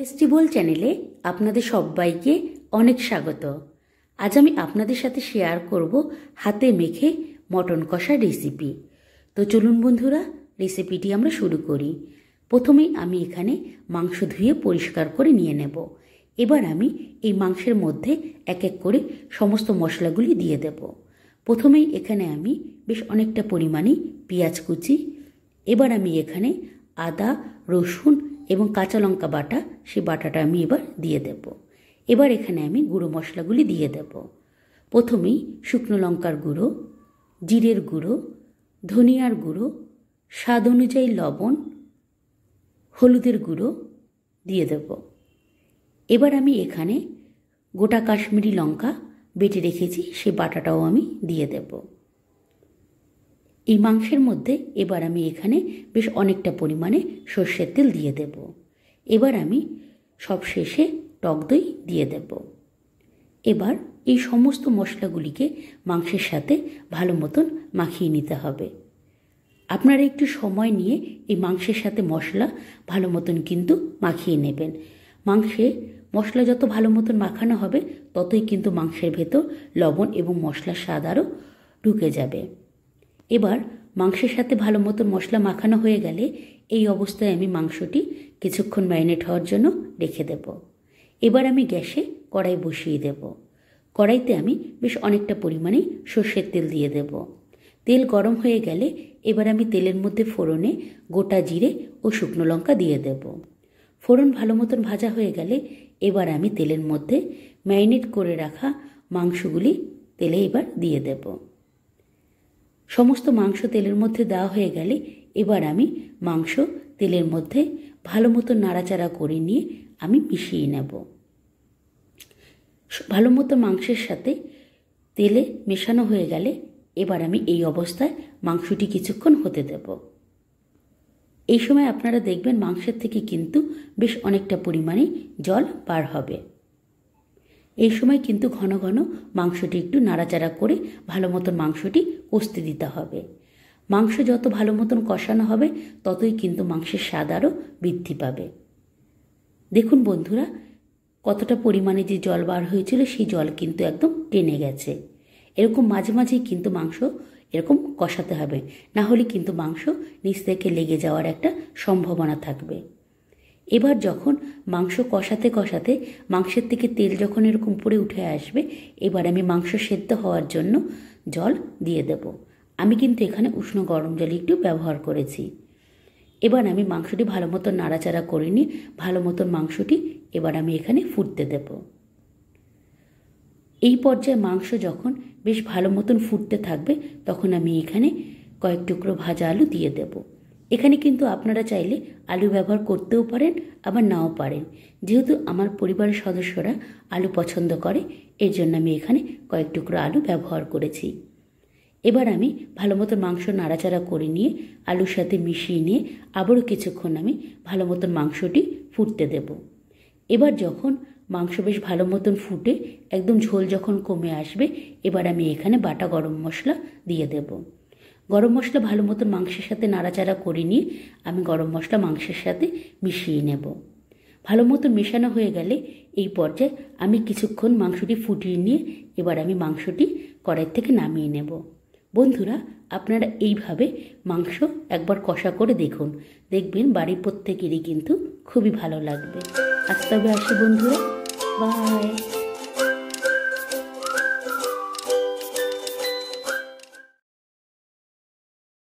Festival চ্যানেলে আপনাদের সবাইকে অনেক স্বাগত। আজ আমি আপনাদের সাথে শেয়ার করব হাতে মেখে মটন কষা রেসিপি। তো চলুন বন্ধুরা, রেসিপিটি আমরা শুরু করি। প্রথমেই আমি এখানে মাংস ধুয়ে পরিষ্কার করে নিয়ে নেব। এবার আমি এই মাংসের মধ্যে এক এক করে সমস্ত মশলাগুলি দিয়ে দেব। প্রথমেই এখানে আমি বেশ অনেকটা পরিমাণে পেঁয়াজ কুচি, এবার আমি এখানে আদা, রসুন এবং কাঁচা লঙ্কা বাটা, সেই বাটাটা আমি এবার দিয়ে দেব। এবার এখানে আমি গুঁড়ো মশলাগুলি দিয়ে দেব। প্রথমেই শুকনো লঙ্কার গুঁড়ো, জিরের গুঁড়ো, ধনিয়ার গুঁড়ো, স্বাদ অনুযায়ী লবণ, হলুদের গুঁড়ো দিয়ে দেব। এবার আমি এখানে গোটা কাশ্মীরি লঙ্কা বেটে রেখেছি, সেই বাটাটাও আমি দিয়ে দেব। এই মাংসের মধ্যে এবার আমি এখানে বেশ অনেকটা পরিমাণে সর্ষের তেল দিয়ে দেব। এবার আমি সবশেষে টক দই দিয়ে দেব। এবার এই সমস্ত মশলাগুলিকে মাংসের সাথে ভালো মতন মাখিয়ে নিতে হবে। আপনারা একটু সময় নিয়ে এই মাংসের সাথে মশলা ভালো মতন কিন্তু মাখিয়ে নেবেন। মাংসে মশলা যত ভালো মতন মাখানো হবে, ততই কিন্তু মাংসের ভেতর লবণ এবং মশলার স্বাদ আরও ঢুকে যাবে। এবার মাংসের সাথে ভালো মতো মশলা মাখানো হয়ে গেলে এই অবস্থায় আমি মাংসটি কিছুক্ষণ ম্যারিনেট হওয়ার জন্য রেখে দেব। এবার আমি গ্যাসে কড়াই বসিয়ে দেব। কড়াইতে আমি বেশ অনেকটা পরিমাণে সর্ষের তেল দিয়ে দেব। তেল গরম হয়ে গেলে এবার আমি তেলের মধ্যে ফোড়নে গোটা জিরে ও শুকনো লঙ্কা দিয়ে দেব। ফোড়ন ভালো মতন ভাজা হয়ে গেলে এবার আমি তেলের মধ্যে ম্যারিনেট করে রাখা মাংসগুলি তেলে এবার দিয়ে দেব। সমস্ত মাংস তেলের মধ্যে দেওয়া হয়ে গেলে এবার আমি মাংস তেলের মধ্যে ভালো মতো নাড়াচাড়া করে নিয়ে আমি মিশিয়ে নেব। ভালো মতো মাংসের সাথে তেলে মেশানো হয়ে গেলে এবার আমি এই অবস্থায় মাংসটি কিছুক্ষণ হতে দেব। এই সময় আপনারা দেখবেন মাংসের থেকে কিন্তু বেশ অনেকটা পরিমাণে জল বার হবে। এই সময় কিন্তু ঘন ঘন মাংসটি একটু নাড়াচাড়া করে ভালো মতন মাংসটি কষতে দিতে হবে। মাংস যত ভালো মতন কষানো হবে, ততই কিন্তু মাংসের স্বাদ আরও বৃদ্ধি পাবে। দেখুন বন্ধুরা, কতটা পরিমাণে যে জল বার হয়েছিল, সেই জল কিন্তু একদম টেনে গেছে। এরকম মাঝে মাঝেই কিন্তু মাংস এরকম কষাতে হবে, না হলে কিন্তু মাংস নিচ থেকে লেগে যাওয়ার একটা সম্ভাবনা থাকবে। এবার যখন মাংস কষাতে কষাতে মাংসের থেকে তেল যখন এরকম উপরে উঠে আসবে, এবার আমি মাংস সেদ্ধ হওয়ার জন্য জল দিয়ে দেব। আমি কিন্তু এখানে উষ্ণ গরম জল একটু ব্যবহার করেছি। এবার আমি মাংসটি ভালো মতন নাড়াচাড়া করে নিয়ে ভালো মতন মাংসটি এবার আমি এখানে ফুটতে দেব। এই পর্যায়ে মাংস যখন বেশ ভালো মতন ফুটতে থাকবে, তখন আমি এখানে কয়েক টুকরো ভাজা আলু দিয়ে দেব। এখানে কিন্তু আপনারা চাইলে আলু ব্যবহার করতেও পারেন, আবার নাও পারেন। যেহেতু আমার পরিবারের সদস্যরা আলু পছন্দ করে, এর জন্য আমি এখানে কয়েক টুকরো আলু ব্যবহার করেছি। এবার আমি ভালো মতো মাংস নাড়াচাড়া করে নিয়ে আলুর সাথে মিশিয়ে নিয়ে আবারও কিছুক্ষণ আমি ভালো মতন মাংসটি ফুটতে দেব। এবার যখন মাংস বেশ ভালো মতন ফুটে একদম ঝোল যখন কমে আসবে, এবার আমি এখানে বাটা গরম মশলা দিয়ে দেব। গরম মশলা ভালো মতন মাংসের সাথে নাড়াচাড়া করে নিয়ে আমি গরম মশলা মাংসের সাথে মিশিয়ে নেব। ভালো মতন মেশানো হয়ে গেলে এই পর্যায়ে আমি কিছুক্ষণ মাংসটি ফুটিয়ে নিয়ে এবার আমি মাংসটি কড়াই থেকে নামিয়ে নেব। বন্ধুরা, আপনারা এইভাবে মাংস একবার কষা করে দেখুন, দেখবেন বাড়ির প্রত্যেকেরই কিন্তু খুবই ভালো লাগবে। আজ তবে আসি বন্ধুরা, বাই।